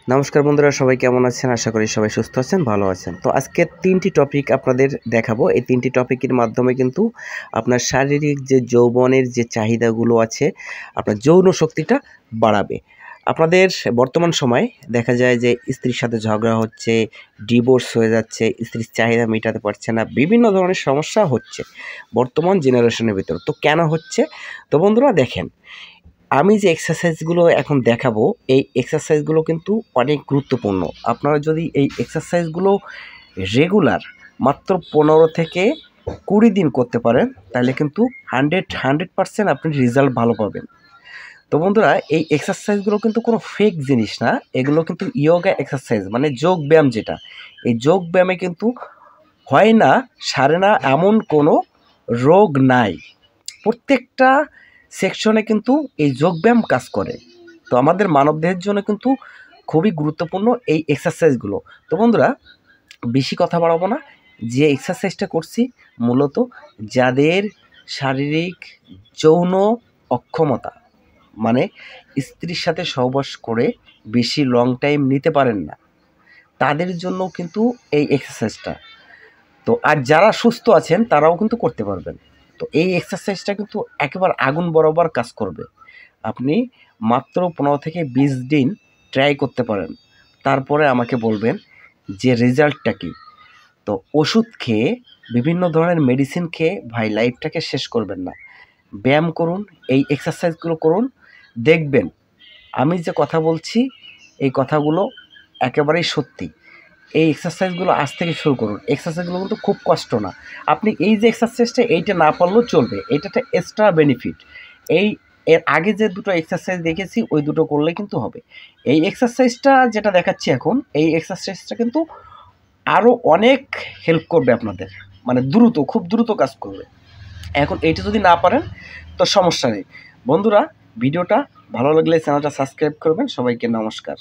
নমস্কার বন্ধুরা, সবাই কেমন আছেন? আশা করি সবাই সুস্থ আছেন, ভালো আছেন। তো আজকে ৩টি টপিক আপনাদের দেখাবো। এই ৩টি টপিকের মাধ্যমে কিন্তু আপনার শারীরিক যে যৌবনের যে চাহিদাগুলো আছে, আপনার যৌন শক্তিটা বাড়াবে। আপনাদের বর্তমান সময়ে দেখা যায় যে স্ত্রীর সাথে ঝগড়া হচ্ছে, ডিভোর্স হয়ে যাচ্ছে, স্ত্রীর চাহিদা মেটাতে পারছে না, বিভিন্ন ধরনের সমস্যা হচ্ছে বর্তমান জেনারেশনের ভিতর। তো কেন হচ্ছে? তো বন্ধুরা দেখেন, আমি যে এক্সারসাইজগুলো এখন দেখাবো, এই এক্সারসাইজগুলো কিন্তু অনেক গুরুত্বপূর্ণ। আপনারা যদি এই এক্সারসাইজগুলো রেগুলার মাত্র ১৫ থেকে ২০ দিন করতে পারেন, তাহলে কিন্তু 100% আপনি রেজাল্ট ভালো পাবেন। তো বন্ধুরা, এই এক্সারসাইজগুলো কিন্তু কোনো ফেক জিনিস না। এগুলো কিন্তু ইয়োগা এক্সারসাইজ, মানে যোগ ব্যায়াম যেটা। এই যোগ ব্যায়ামে কিন্তু হয় না, সারে না এমন কোনো রোগ নাই। প্রত্যেকটা সেকশনে কিন্তু এই যোগব্যায়াম কাজ করে। তো আমাদের মানবদেহের জন্য কিন্তু খুবই গুরুত্বপূর্ণ এই এক্সারসাইজগুলো। তো বন্ধুরা, বেশি কথা বাড়াবো না। যে এক্সারসাইজটা করছি, মূলত যাদের শারীরিক যৌন অক্ষমতা, মানে স্ত্রীর সাথে সহবাস করে বেশি লং টাইম নিতে পারেন না, তাদের জন্য কিন্তু এই এক্সারসাইজটা। তো আর যারা সুস্থ আছেন তারাও কিন্তু করতে পারবেন। তো এই এক্সারসাইজটা কিন্তু একেবারে আগুন বরাবর কাজ করবে। আপনি মাত্র ১৫ থেকে ২০ দিন ট্রাই করতে পারেন, তারপরে আমাকে বলবেন যে রেজাল্টটা কী। তো ওষুধ খেয়ে, বিভিন্ন ধরনের মেডিসিন খেয়ে ভাই লাইফটাকে শেষ করবেন না। ব্যায়াম করুন, এই এক্সারসাইজগুলো করুন, দেখবেন আমি যে কথা বলছি এই কথাগুলো একেবারেই সত্যি। এই এক্সারসাইজগুলো আজ থেকে শুরু করুন। এক্সারসাইজগুলো কিন্তু খুব কষ্ট না। আপনি এই যে এক্সারসাইজটা, এইটা না পারলেও চলবে। এটা একটা এক্সট্রা বেনিফিট। এই এর আগে যে দুটো এক্সারসাইজ দেখেছি, ওই দুটো করলে কিন্তু হবে। এই এক্সারসাইজটা যেটা দেখাচ্ছি এখন, এই এক্সারসাইজটা কিন্তু আরও অনেক হেল্প করবে আপনাদের। মানে দ্রুত, খুব দ্রুত কাজ করবে। এখন এইটা যদি না পারেন তো সমস্যা নেই। বন্ধুরা, ভিডিওটা ভালো লাগলে চ্যানেলটা সাবস্ক্রাইব করবেন। সবাইকে নমস্কার।